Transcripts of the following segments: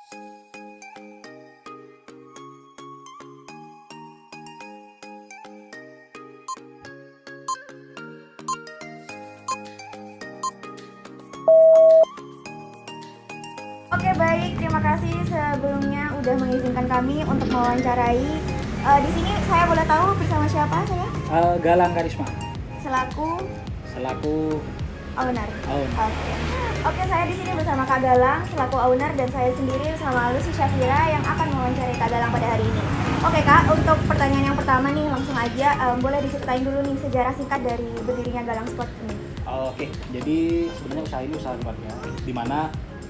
Oke baik, terima kasih sebelumnya udah mengizinkan kami untuk mewawancarai. Di sini saya boleh tahu bersama siapa saya? Galang Karisma Selaku selaku owner. owner. Oke, saya di sini bersama Kak Galang selaku owner dan saya sendiri bersama Lucy Syafira yang akan mewawancarai Kak Galang pada hari ini. Oke Kak, untuk pertanyaan yang pertama nih langsung aja boleh diceritain dulu nih sejarah singkat dari berdirinya Galang Sport ini. Oke, jadi sebenarnya usaha ini usaha keluarga, di mana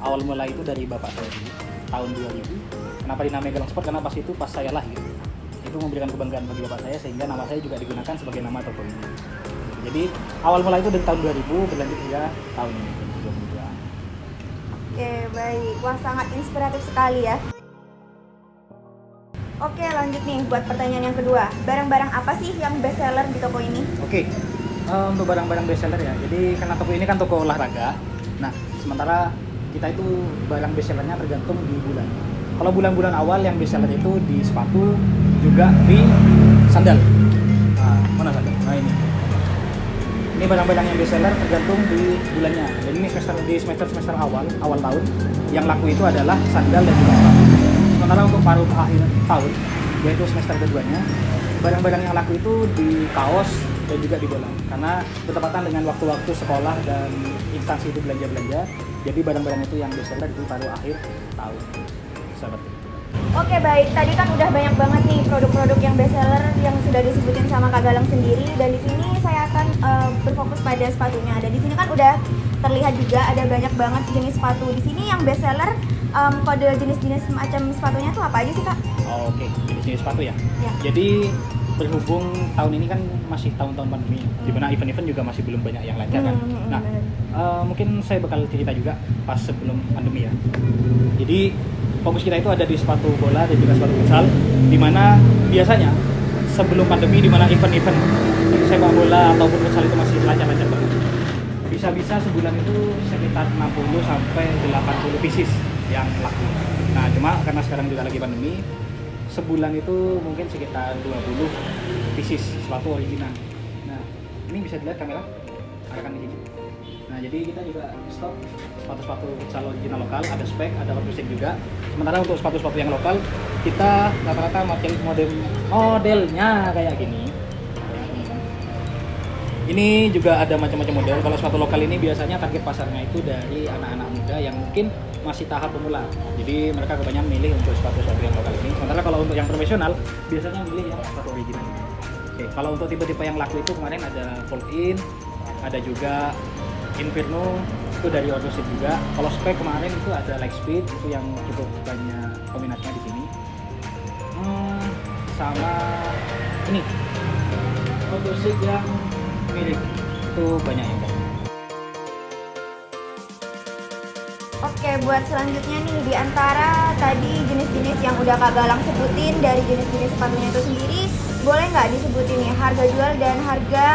awal mula itu dari bapak saya dulu, tahun 2000. Kenapa dinamai Galang Sport? Karena pas saya lahir, itu memberikan kebanggaan bagi bapak saya sehingga nama saya juga digunakan sebagai nama toko ini. Jadi awal mula itu dari tahun 2000 berlanjut hingga tahun ini 2022. Oke, baik. Wah, sangat inspiratif sekali ya. Oke, lanjut nih buat pertanyaan yang kedua. Barang-barang apa sih yang best seller di toko ini? Oke, untuk barang-barang best seller ya. Jadi karena toko ini kan toko olahraga. Nah, sementara kita itu barang best sellernya tergantung di bulan. Kalau bulan-bulan awal yang best seller itu di sepatu, juga di sandal. Nah, mana sandal? Nah ini. Ini barang-barang yang best seller tergantung di bulannya. Jadi ini semester awal tahun yang laku itu adalah sandal dan juga sepatu. Sementara untuk paruh akhir tahun, yaitu semester keduanya, barang-barang yang laku itu di kaos dan juga di bola. Karena bertepatan dengan waktu-waktu sekolah dan instansi itu belanja-belanja, jadi barang-barang itu yang best seller di paruh akhir tahun. Seperti itu. Oke baik, tadi kan udah banyak banget nih produk-produk yang best seller yang sudah disebutin sama Kak Galang sendiri, dan di sini saya akan berfokus pada sepatunya. Dan di sini kan udah terlihat juga ada banyak banget jenis sepatu. Di sini yang best seller kode jenis-jenis macam sepatunya tuh apa aja sih Kak? Oke, jenis sepatu ya. Ya. Jadi berhubung tahun ini kan masih tahun-tahun pandemi, di mana event-event juga masih belum banyak yang lancar kan. Nah, mungkin saya bakal cerita juga pas sebelum pandemi ya. Jadi fokus kita itu ada di sepatu bola dan juga sepatu futsal, di mana biasanya sebelum pandemi, di mana event-event sepak bola ataupun futsal itu masih lancar-lancar banget. Bisa-bisa sebulan itu sekitar 60 sampai 80 pieces yang laku. Nah, cuma karena sekarang juga lagi pandemi, sebulan itu mungkin sekitar 20 pieces sepatu original. Nah, ini bisa dilihat kamera, arahkan di sini. Nah, jadi kita juga stok sepatu-sepatu futsal original lokal, ada spek, ada outfit juga. Sementara untuk sepatu-sepatu yang lokal, kita rata-rata modelnya kayak gini. Ini juga ada macam-macam model. Kalau sepatu lokal ini biasanya target pasarnya itu dari anak-anak muda yang mungkin masih tahap pemula. Jadi mereka kebanyakan milih untuk sepatu-sepatu yang lokal ini. Sementara kalau untuk yang profesional, biasanya milih yang sepatu original. Oke, kalau untuk tipe-tipe yang laku itu kemarin ada fold in, ada juga Inferno, itu dari Odosip juga. Kalau spek kemarin itu ada Lightspeed, itu yang cukup banyak peminatnya di sini. Sama ini Odosip yang mirip, itu banyak yang banyak. Oke, buat selanjutnya nih, di antara tadi jenis-jenis yang udah Kak Galang sebutin dari jenis-jenis sepatunya itu sendiri, boleh nggak disebutin nih harga jual dan harga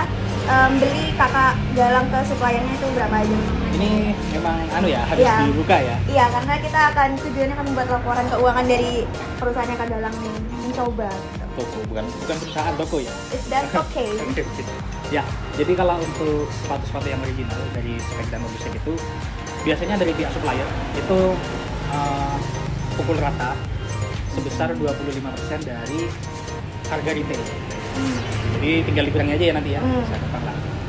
beli Kakak Galang ke suppliernya itu berapa aja? Ini memang harus dibuka ya. Iya, karena kita akan tujuannya kan membuat laporan keuangan dari perusahaannya Kak Galang nih, mencoba. Toko, bukan perusahaan toko ya. Is that okay? Ya, jadi kalau untuk sepatu-sepatu yang original dari spek dan modusnya itu biasanya dari pihak supplier itu pukul rata sebesar 25% dari harga retail. Jadi tinggal dikurangin aja ya nanti ya.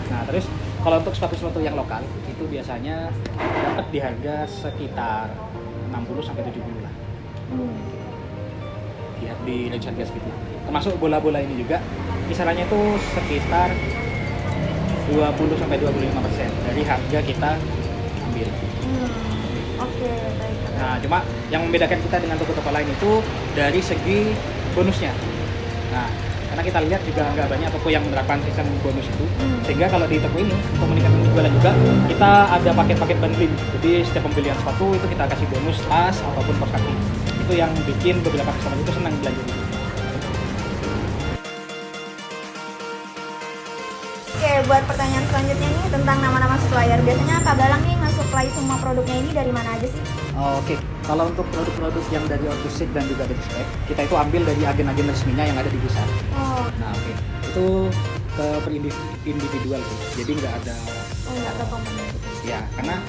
Nah, terus kalau untuk sepatu-sepatu yang lokal itu biasanya dapat di harga sekitar 60 sampai 70 lah. Ya, di range harga segitu. Termasuk bola-bola ini juga kisarannya itu sekitar 20 sampai 25% dari harga kita ambil. Oke, baik. Nah, cuma yang membedakan kita dengan toko-toko lain itu dari segi bonusnya. Nah, karena kita lihat juga nggak banyak toko yang menerapkan sistem bonus itu, sehingga kalau di toko ini untuk meningkatkan penjualan juga kita ada paket-paket bundling. Jadi setiap pembelian sepatu itu kita kasih bonus tas ataupun kaos kaki. Itu yang bikin beberapa customer itu senang belanja. Oke, buat pertanyaan selanjutnya nih tentang nama-nama supplier. Biasanya Kak Galang nih nge-supply semua produknya ini dari mana aja sih? Oke, kalau untuk produk-produk yang dari Ortusik dan juga dari Spek, kita itu ambil dari agen-agen resminya yang ada di pusat. Oh, Nah, oke. Itu ke per individual sih. Jadi nggak ada nggak ke komponen. ya, karena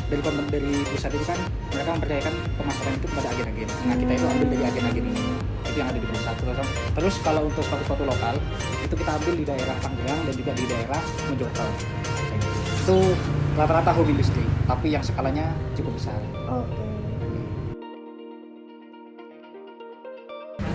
dari pusat itu kan mereka mempercayakan pemasaran itu kepada agen-agen. Nah, kita itu ambil dari agen-agen ini. Itu yang ada di pusat. Terus kalau untuk sepatu-sepatu lokal, itu kita ambil di daerah Tangerang dan juga di daerah Mojokerto. Itu rata-rata home industry, tapi yang skalanya cukup besar. Oke.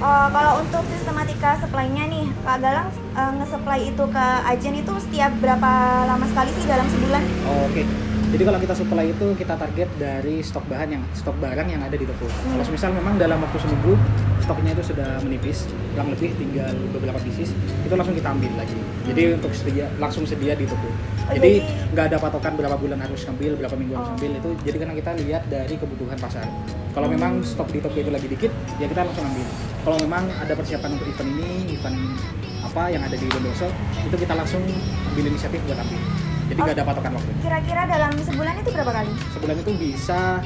Kalau untuk sistematika supply-nya nih, Kak Galang nge-supply itu ke agen itu setiap berapa lama sekali sih dalam sebulan? Oke. Jadi kalau kita supply itu kita target dari stok barang yang ada di toko. Kalau misal memang dalam waktu seminggu stoknya itu sudah menipis, kurang lebih tinggal beberapa pieces, itu langsung kita ambil lagi. Jadi untuk langsung sedia di toko. Jadi nggak ada patokan berapa bulan harus ambil, berapa minggu harus ambil itu. Jadi karena kita lihat dari kebutuhan pasar. Kalau memang stok di toko itu lagi dikit, ya kita langsung ambil. Kalau memang ada persiapan untuk event apa yang ada di Bondowoso, itu kita langsung ambil inisiatif buat ambil. Jadi nggak ada patokan waktu. Kira-kira dalam sebulan itu berapa kali? Sebulan itu bisa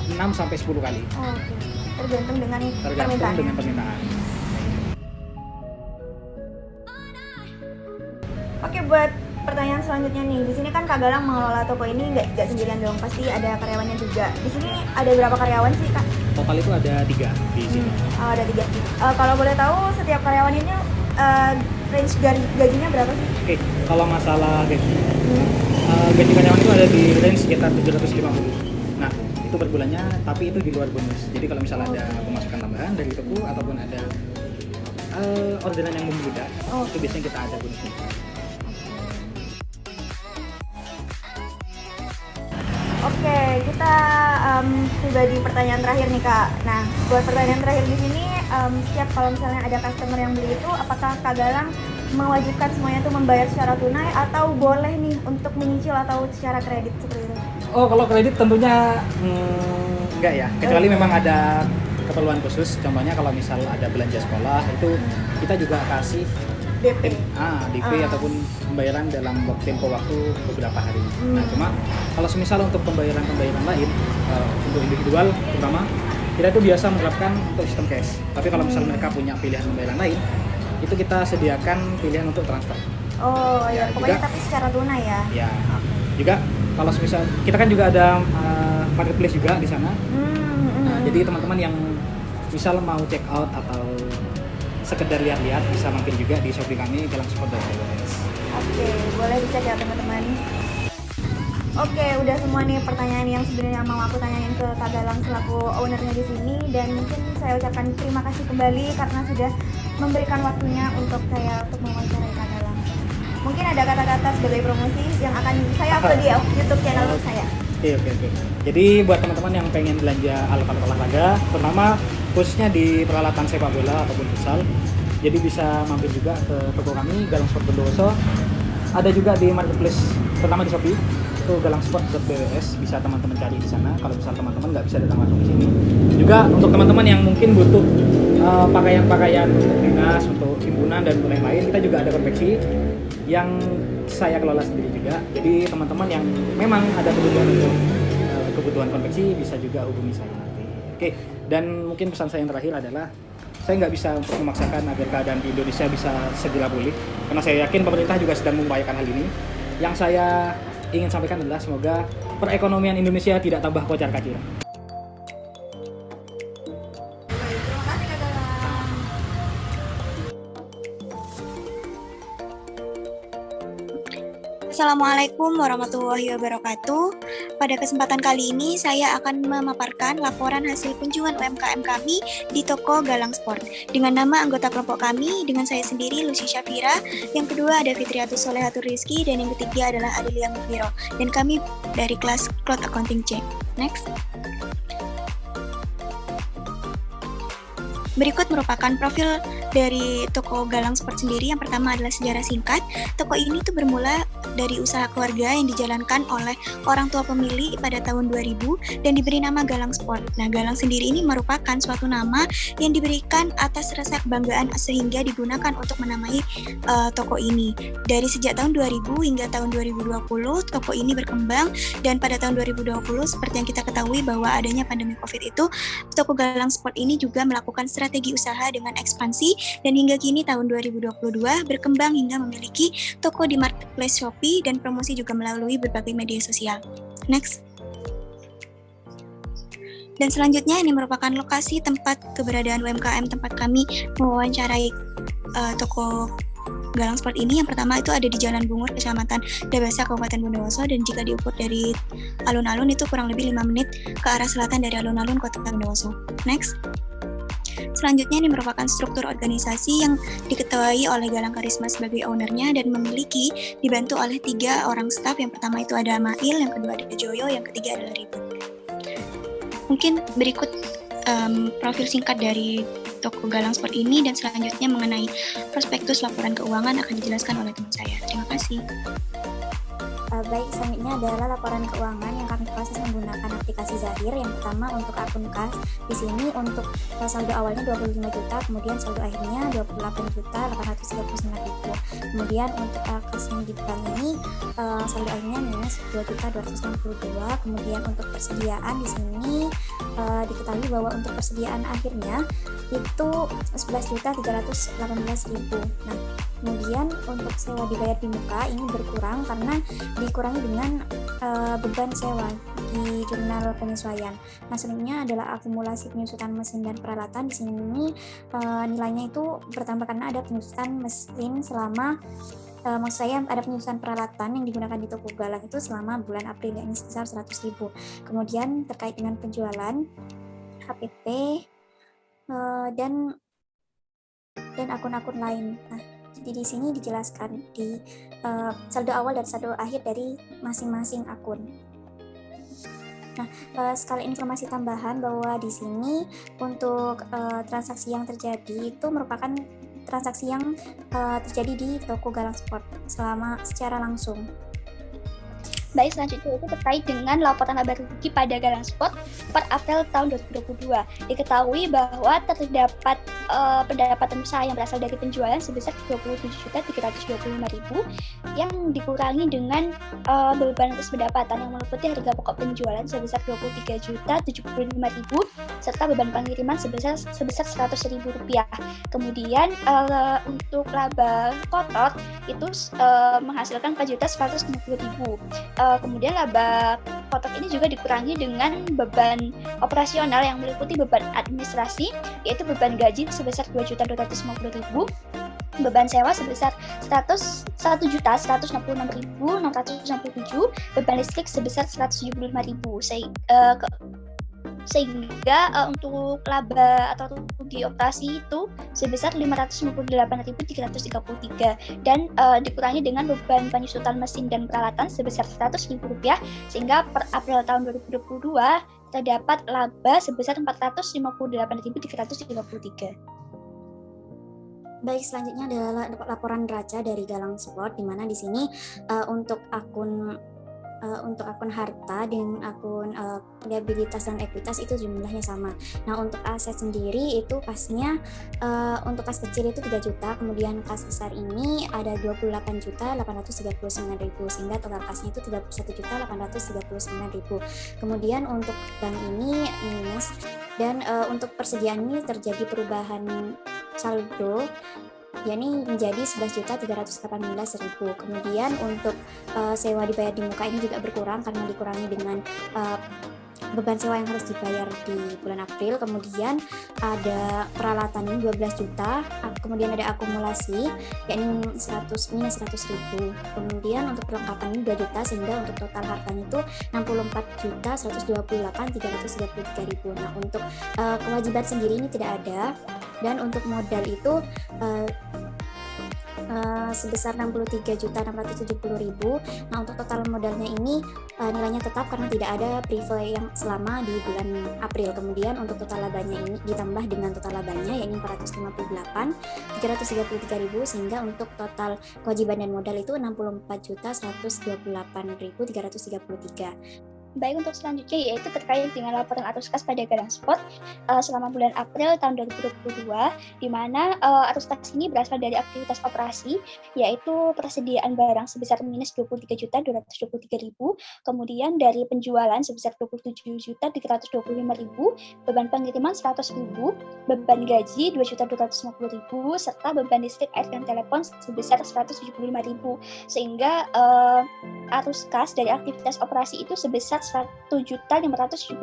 6 sampai 10 kali. Oke. Tergantung dengan permintaan. Oke, buat pertanyaan selanjutnya nih. Di sini kan Kak Galang mengelola toko ini nggak sendirian dong, pasti ada karyawannya juga. Di sini ada berapa karyawan sih, Kak? Total itu ada 3 di sini. Ada 3. Kalau boleh tahu setiap karyawan ini range gajinya berapa sih? Oke, kalau masalah gaji, gaji karyawan itu ada di range sekitar 750. Nah, itu per bulannya, tapi itu di luar bonus. Jadi kalau misalnya ada pemasukan tambahan dari toko ataupun ada orderan yang membludak, itu biasanya kita ada bonusnya. Oke, kita tiba di pertanyaan terakhir nih, Kak. Nah, buat pertanyaan terakhir di sini, setiap kalau misalnya ada customer yang beli itu, apakah Kak Galang mewajibkan semuanya itu membayar secara tunai atau boleh nih untuk menyicil atau secara kredit seperti itu? Oh, kalau kredit tentunya enggak ya, kecuali memang ada keperluan khusus. Contohnya kalau misal ada belanja sekolah, itu kita juga kasih DP. DP ataupun pembayaran dalam tempo waktu beberapa hari. Nah, cuma kalau semisal untuk pembayaran lain untuk individual terutama kita itu biasa menerapkan untuk sistem cash. Tapi kalau misal mereka punya pilihan pembayaran lain, itu kita sediakan pilihan untuk transfer. Oh ya, pokoknya juga, tapi secara tunai ya. Ya. Juga kalau semisal kita kan juga ada marketplace juga di sana. Nah, jadi teman-teman yang misal mau check out atau sekedar lihat-lihat bisa mampir juga di Shopee kami galangsport.co.id. Oke, boleh dicek ya teman-teman. Oke, udah semua nih pertanyaan yang sebenarnya mau aku tanyain ke Kak Galang selaku ownernya di sini, dan mungkin saya ucapkan terima kasih kembali karena sudah memberikan waktunya untuk saya untuk mewawancarai Kak Galang. Mungkin ada kata-kata sebagai promosi yang akan saya upload di YouTube channel saya. Oke. Jadi buat teman-teman yang pengen belanja alat-alat olahraga, terutama khususnya di peralatan sepak bola ataupun futsal, jadi bisa mampir juga ke toko kami Galang Sport Bondowoso. Ada juga di marketplace, pertama di Shopee itu galangsport.bws, bisa teman-teman cari di sana. Kalau misal teman-teman nggak bisa datang langsung di sini, juga untuk teman-teman yang mungkin butuh pakaian-pakaian untuk dinas, untuk himpunan dan lain-lain, kita juga ada konveksi yang saya kelola sendiri juga. Jadi teman-teman yang memang ada kebutuhan untuk kebutuhan konveksi bisa juga hubungi saya nanti. Oke, dan mungkin pesan saya yang terakhir adalah saya nggak bisa untuk memaksakan agar keadaan di Indonesia bisa segera pulih, karena saya yakin pemerintah juga sedang mengupayakan hal ini. Yang saya ingin sampaikan adalah semoga perekonomian Indonesia tidak tambah kocar-kacir. Assalamualaikum warahmatullahi wabarakatuh. Pada kesempatan kali ini saya akan memaparkan laporan hasil kunjungan UMKM kami di toko Galang Sport dengan nama anggota kelompok kami, dengan saya sendiri Lucy Syafira, yang kedua ada Fitriatus Solehatur Rizky, dan yang ketiga adalah Adelia Mufiro, dan kami dari kelas Cloud Accounting C. Next. Berikut merupakan profil dari toko Galang Sport sendiri. Yang pertama adalah sejarah singkat. Toko ini tuh bermula dari usaha keluarga yang dijalankan oleh orang tua pemilik pada tahun 2000 dan diberi nama Galang Sport. Nah, Galang sendiri ini merupakan suatu nama yang diberikan atas rasa kebanggaan sehingga digunakan untuk menamai toko ini. Dari sejak tahun 2000 hingga tahun 2020, toko ini berkembang dan pada tahun 2020 seperti yang kita ketahui bahwa adanya pandemi Covid itu, toko Galang Sport ini juga melakukan strategi usaha dengan ekspansi dan hingga kini tahun 2022 berkembang hingga memiliki toko di marketplace Shopee dan promosi juga melalui berbagai media sosial. Next. Dan selanjutnya ini merupakan lokasi tempat keberadaan UMKM tempat kami mewawancarai toko Galang Sport ini. Yang pertama itu ada di Jalan Bungur, Kecamatan Dabasa, Kabupaten Bondowoso, dan jika diukur dari alun-alun itu kurang lebih 5 menit ke arah selatan dari alun-alun Kota Bondowoso. Next. Selanjutnya ini merupakan struktur organisasi yang diketuai oleh Galang Karisma sebagai ownernya dan memiliki dibantu oleh 3 orang staf. Yang pertama itu ada Mail, yang kedua ada Joyo, yang ketiga adalah Ribut. Mungkin berikut profil singkat dari toko Galang Sport ini dan selanjutnya mengenai prospektus laporan keuangan akan dijelaskan oleh teman saya. Terima kasih. Baik, selanjutnya adalah laporan keuangan yang kami proses menggunakan aplikasi Zahir. Yang pertama untuk akun kas, di sini untuk saldo awalnya 25 juta, kemudian saldo akhirnya 28.839.000. Kemudian untuk kas yang di bank ini saldo akhirnya minus 2.262. Kemudian untuk persediaan di sini diketahui bahwa untuk persediaan akhirnya itu 11.318.000. Nah, kemudian untuk sewa dibayar di muka ini berkurang karena dikurangi dengan beban sewa di jurnal penyesuaian. Nah, selanjutnya adalah akumulasi penyusutan mesin dan peralatan. Di sini nilainya itu bertambah karena ada penyusutan mesin selama maksud saya ada penyusutan peralatan yang digunakan di toko Galang itu selama bulan April, yakni sebesar 100.000. Kemudian terkait dengan penjualan HPP dan akun-akun lain. Nah, jadi di sini dijelaskan di saldo awal dan saldo akhir dari masing-masing akun. Nah, sekali informasi tambahan bahwa di sini untuk transaksi yang terjadi itu merupakan transaksi yang terjadi di toko Galang Sport secara langsung. Baik, selanjutnya itu terkait dengan laporan laba rugi pada Galang Sport per April tahun 2022. Diketahui bahwa terdapat pendapatan usaha yang berasal dari penjualan sebesar 27.325.000 yang dikurangi dengan beban atas pendapatan yang meliputi harga pokok penjualan sebesar 23.075.000 serta beban pengiriman sebesar 100.000 rupiah. Kemudian untuk laba kotor itu menghasilkan 4.150.000. Kemudian laba kotor ini juga dikurangi dengan beban operasional yang meliputi beban administrasi, yaitu beban gaji sebesar 2.250.000, beban sewa sebesar 101.166.667, beban listrik sebesar 175.000. Sehingga untuk laba atau rugi operasi itu sebesar 558.333 dan dikurangi dengan beban penyusutan mesin dan peralatan sebesar 100.000 rupiah, sehingga per April tahun 2022 terdapat laba sebesar 458.333. Baik, selanjutnya adalah laporan neraca dari Galang Sport, di mana di sini untuk akun harta dan akun liabilitas dan ekuitas itu jumlahnya sama. Nah, untuk aset sendiri itu kasnya untuk kas kecil itu 3 juta, kemudian kas besar ini ada 28.839.000 sehingga total kasnya itu 31.839.000. Kemudian untuk bank ini minus dan untuk persediaan ini terjadi perubahan saldo yakni menjadi 11.318.000. Kemudian untuk sewa dibayar di muka ini juga berkurang karena dikurangi dengan beban sewa yang harus dibayar di bulan April. Kemudian ada peralatan ini 12 juta, kemudian ada akumulasi yakni minus 100.000. Kemudian untuk perlengkapan ini 2 juta sehingga untuk total hartanya itu 64.128.333.000. Nah, untuk kewajiban sendiri ini tidak ada. Dan untuk modal itu sebesar 63.670.000. Nah, untuk total modalnya ini nilainya tetap karena tidak ada preview yang selama di bulan April. Kemudian untuk total labanya ini ditambah dengan total labanya yakni 458.333.000, sehingga untuk total kewajiban dan modal itu 64.128.333. Baik, untuk selanjutnya yaitu terkait dengan laporan arus kas pada Galang Sport selama bulan April tahun 2022, di mana arus kas ini berasal dari aktivitas operasi, yaitu persediaan barang sebesar minus 23.223.000, kemudian dari penjualan sebesar 27.325.000, beban pengiriman 100.000, beban gaji 2.250.000, serta beban listrik, air, dan telepon sebesar 175.000, sehingga arus kas dari aktivitas operasi itu sebesar 1.577.000,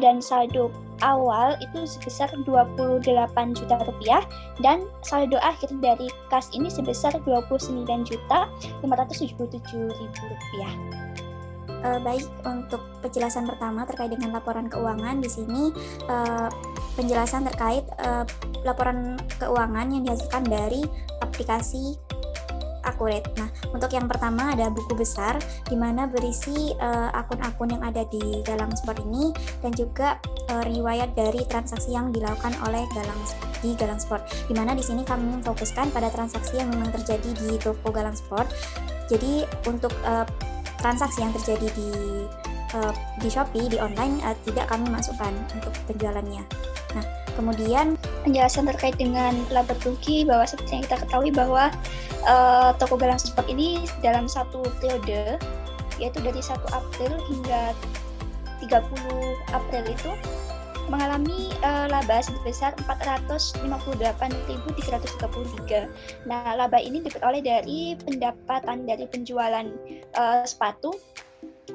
dan saldo awal itu sebesar 28 juta rupiah, dan saldo akhir dari kas ini sebesar 29.577.000 rupiah. Baik, untuk penjelasan pertama terkait dengan laporan keuangan, di sini penjelasan terkait laporan keuangan yang dihasilkan dari aplikasi Accurate. Nah, untuk yang pertama ada buku besar di mana berisi akun-akun yang ada di Galang Sport ini, dan juga riwayat dari transaksi yang dilakukan oleh Galang Sport. Di mana di sini kami memfokuskan pada transaksi yang memang terjadi di toko Galang Sport. Jadi untuk transaksi yang terjadi di Shopee, di online, tidak kami masukkan untuk penjualannya. Nah, kemudian penjelasan terkait dengan laba rugi, bahwa seperti yang kita ketahui bahwa toko Galang Sport ini dalam satu periode, yaitu dari 1 April hingga 30 April itu mengalami laba sebesar 458.333. Nah, laba ini diperoleh dari pendapatan dari penjualan sepatu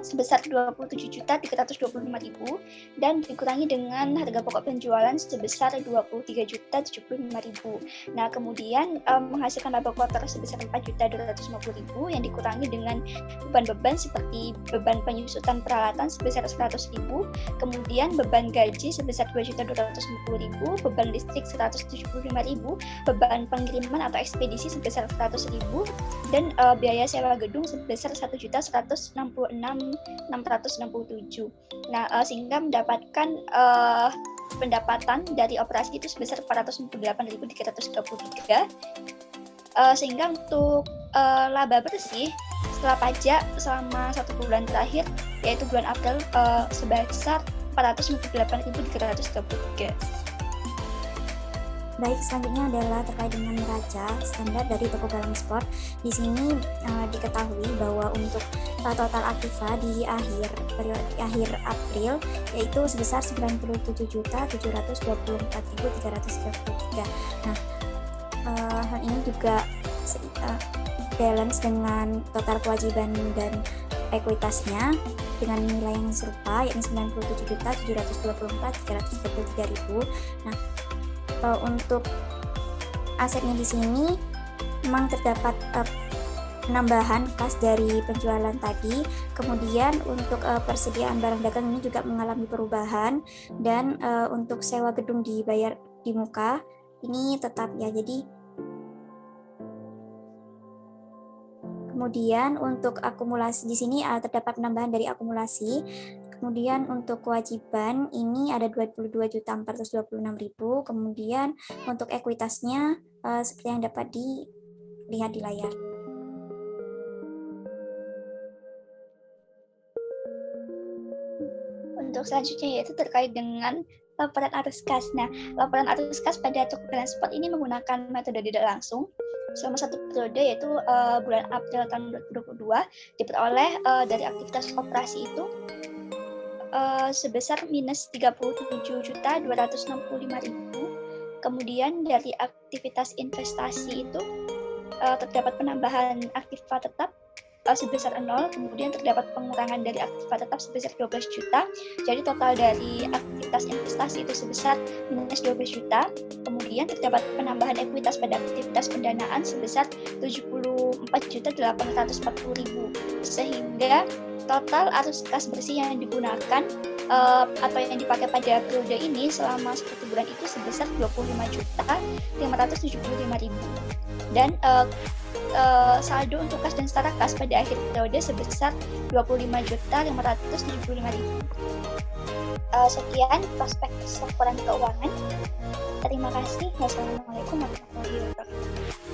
sebesar 27.325.000 dan dikurangi dengan harga pokok penjualan sebesar 23.075.000. Nah, kemudian menghasilkan laba kotor sebesar 4.250.000 yang dikurangi dengan beban-beban seperti beban penyusutan peralatan sebesar 100.000, kemudian beban gaji sebesar 2.250.000, beban listrik 175.000, beban pengiriman atau ekspedisi sebesar 100.000, dan biaya sewa gedung sebesar 1.166.667. Nah, sehingga mendapatkan pendapatan dari operasi itu sebesar 468.333, sehingga untuk laba bersih setelah pajak selama 1 bulan terakhir, yaitu bulan April, sebesar 458.333. Baik, selanjutnya adalah terkait dengan neraca standar dari toko Galang Sport. Di sini diketahui bahwa untuk total aktiva di akhir April yaitu sebesar 97.724.333. Nah, hal ini juga balance dengan total kewajiban dan ekuitasnya dengan nilai yang serupa yakni 97.724.333.000. Nah, untuk asetnya di sini memang terdapat penambahan kas dari penjualan tadi. Kemudian untuk persediaan barang dagang ini juga mengalami perubahan, dan untuk sewa gedung dibayar di muka ini tetap ya. Jadi kemudian untuk akumulasi di sini terdapat penambahan dari akumulasi. Kemudian untuk kewajiban ini ada 22.426.000. Kemudian untuk ekuitasnya seperti yang dapat dilihat di layar. Untuk selanjutnya yaitu terkait dengan laporan arus kas. Nah, laporan arus kas pada toko Galang Sport ini menggunakan metode tidak langsung selama 1 periode, yaitu bulan April tahun 2022 diperoleh dari aktivitas operasi itu sebesar minus 37.265.000. Kemudian dari aktivitas investasi itu terdapat penambahan aktiva tetap sebesar 0, kemudian terdapat pengurangan dari aktiva tetap sebesar 12 juta. Jadi total dari aktivitas investasi itu sebesar minus 12 juta. Kemudian terdapat penambahan ekuitas pada aktivitas pendanaan sebesar 74.840.000, sehingga total arus kas bersih yang digunakan atau yang dipakai pada periode ini selama 1 bulan itu sebesar 25.575.000. dan saldo untuk kas dan setara kas pada akhir periode sebesar 25.575.000. Sekian prospektus laporan keuangan. Terima kasih. Wassalamualaikum warahmatullahi wabarakatuh.